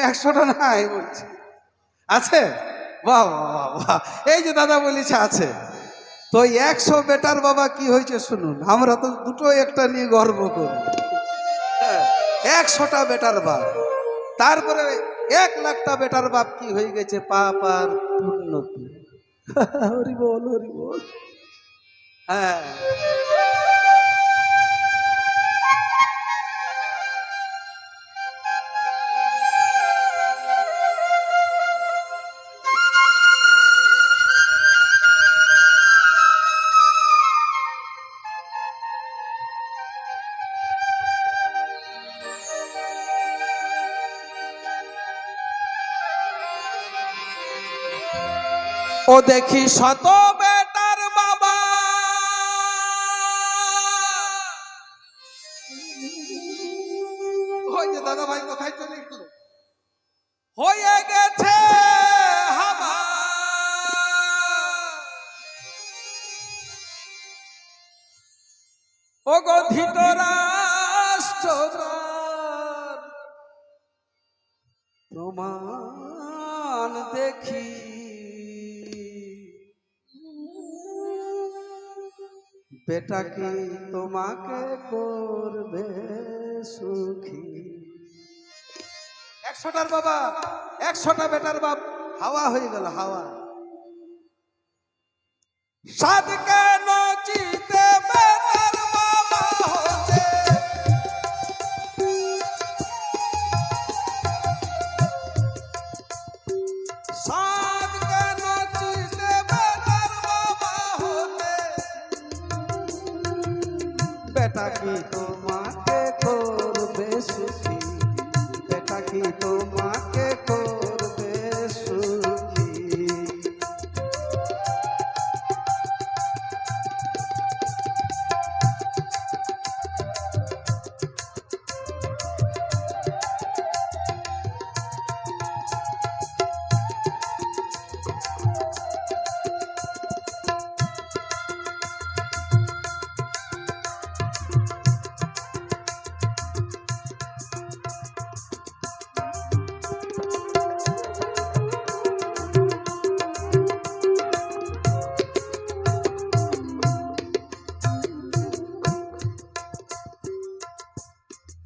100টা নাই বলছি আছে। বাহ বাহ বাহ, এই যে দাদা বলেছে আছে। তো 100 বেটার বাবা কি হয়েছে শুনুন, আমরা তো দুটো একটা নিয়ে গর্ব করি। 100টা বেটার বাপ, তারপরে 1,00,000টা বেটার বাপ কি হয়ে গেছে পাপ আর উন্নতি। হরি বল হরি বল। হ্যাঁ ও দেখি শত বেটার বাবা ওই যে দাদা ভাই কোথায় চলে গেল, হয়ে গেছে হাবা। ও গো ধৃতরাষ্ট্র প্রমাণ দেখি, বেটা কি তোমাকে করবে সুখী। 100টার বাবা, 100টা বেটার বাপ হাওয়া হয়ে গেল হাওয়া। সাত কেন চিতে বেটার বাবা হতে, সাত কেন চিতে বেটার বাবা হতে, বেটা কি তোমাকে করবে সুখী, বেটা কি তোমাকে করবে সুখী।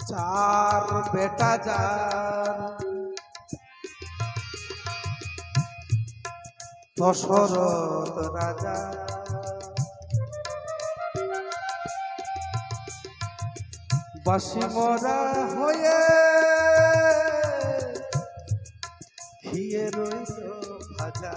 চার বেটা যার দশরথ রাজা, বাসি মরা হয়ে ঘিয়ে রইল ভাজা।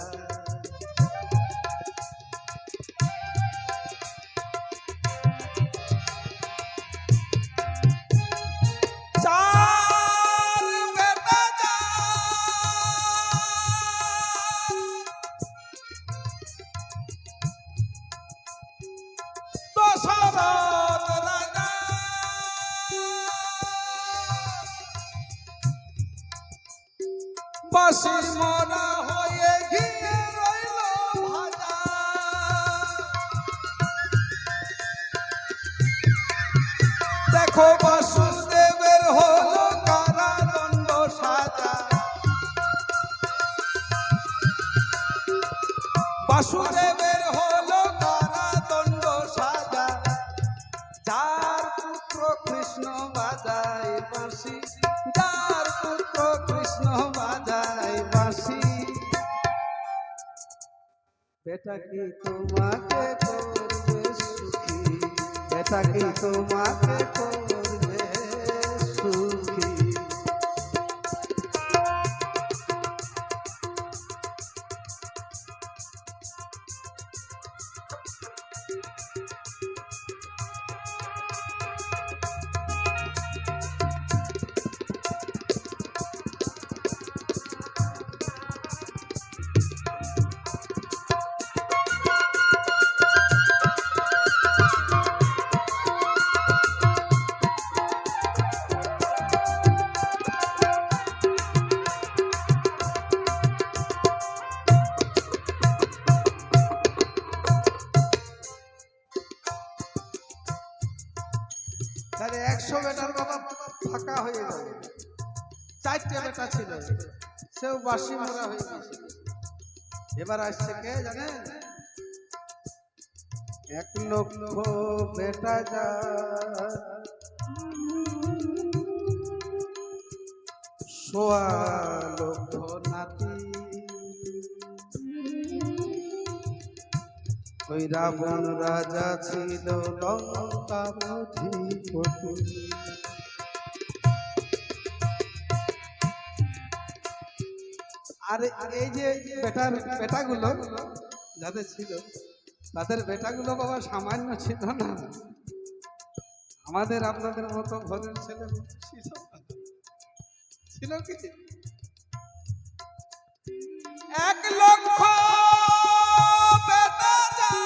বাসি মরা হয়ে ঘিরে রইল ভাজা, দেখো বাসুদেবের হলো কারাদণ্ড সাজা, বাসুদেবের হলো কারাদণ্ড সাজা। যার পুত্র কৃষ্ণ বাজায় বাঁশি, যার পুত্র কৃষ্ণ বাজায় বাঁশি, বেটা কি তোমাকে করবে সুখী, বেটা কি তোমাকে করবে সুখী। তাহলে 100 বেটার বাবা ফাঁকা হয়ে যাবে, 4টে বেটা ছিল, সেও বাসি মোরা হয়ে গেছিল। এবার আসছে কে জানেন? 1 লক্ষ বেটা যার, 1.25 লক্ষ নাতি। ওই রাবণ রাজা ছিল লঙ্কার অধিপতি। আর এই যে বেটাগুলো যাদের ছিল, তাদের বেটাগুলো বাবা সামান্য ছিল না, আমাদের আপনাদের মতো ঘরের ছেলে ছিল না। ছিল কি? 1 লক্ষ বেটা যার,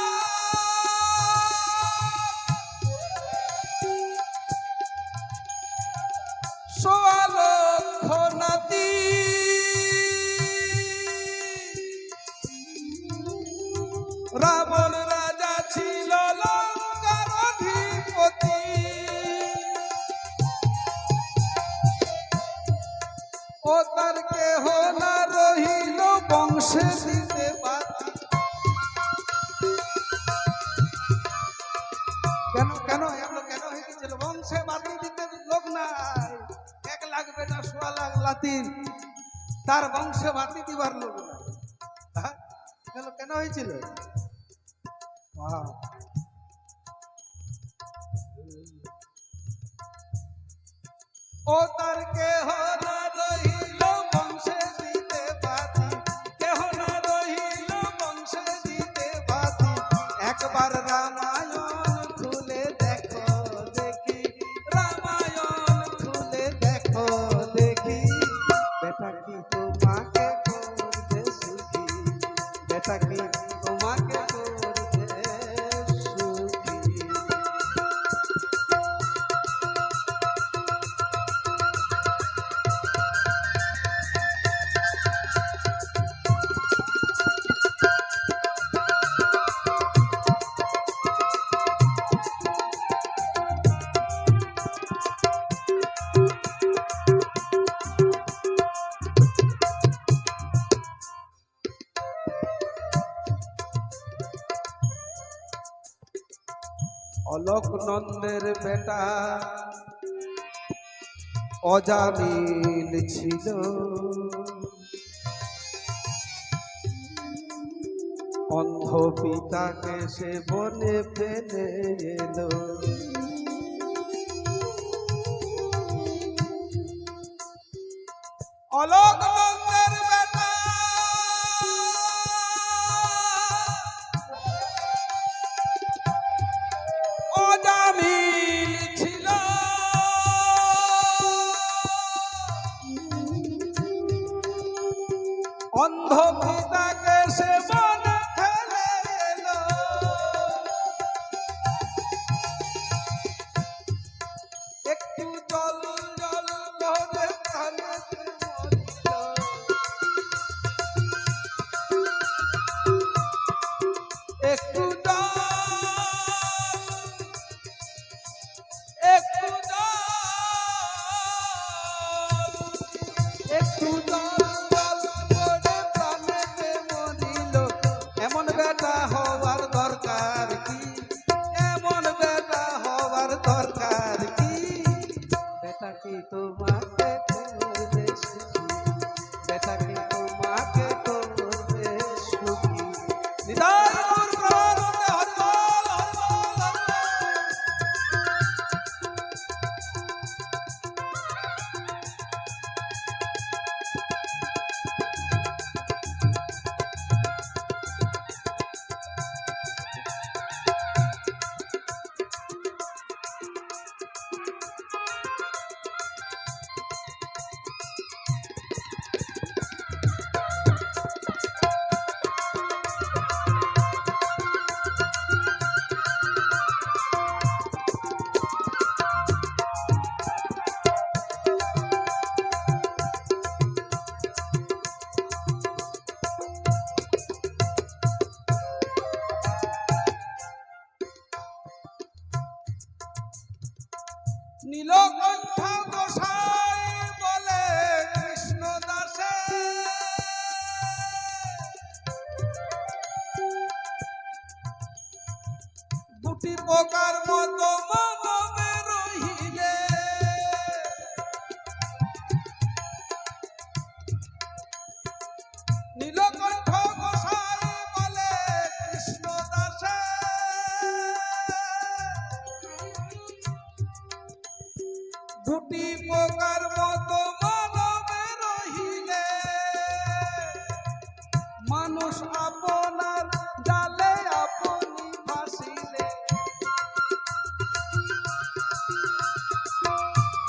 1.25 লক্ষ নাতি। রাবণ রাজা ছিল লঙ্কার অধিপতি। ও তার কেহ না রহিল বংশে দিতে বাতি। কেন কেন এগুলো কেন হয়ে গেছিল? বংশে বাতি দিতে লোক নাই। 1 লাখ বেটা 1.25 লাখ লাতির, তার বংশে বাতি দিবার লোক নাই। কেন হয়েছিল? ও তার কেহ না রহিল বংশে দিতে বাতি, কেহ না রহিল বংশে দিতে বাতি। একবার রামায়ণ খুলে দেখো দেখি, রামায়ণ খুলে দেখো দেখি। বেটা কি তোমাকে করতে সুখী, বেটা কি তোমাকে করতে সুখী। অলোক নন্দের বেটা অজামিল ছিল, অন্ধ পিতাকে সে বনে ফেলে এলো। অলোক নন্দের বেটা অজামিল ছিল, অন্ধ পিতাকে সে বনে ফেলে এলো। একটু জল জল করে কানেতে মরিল, একটু একটু জল জল করে প্রাণেতে মরিল। দুটি পোকার মতো মানবে রহিলে নীলকণ্ঠ গোসাই বলে কৃষ্ণ দাসে দুটি পোকার মতো মানবে রহিলে মানুষ আপনার জালে আপনি ফাঁসিলে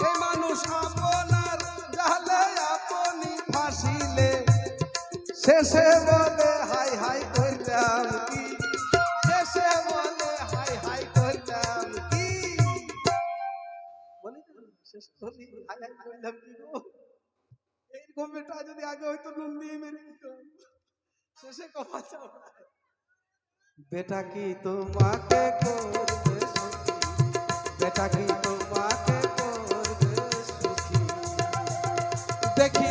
এই মানুষ আপনার জালে আপনি ফাঁসিলে শেষে বলে হাই হাই করলাম কি শেষে বলে হাই হাই করলাম কি বলি তো শেষে বলি হাই হাই করলাম কি গো এইরকম বেটা যদি আগে হয়তো নুন দিয়ে মেরে দিত শেষে কমা চাও বেটা কি তোমাকে করবে সুখী বেটা কি তোমাকে করবে সুখী দেখি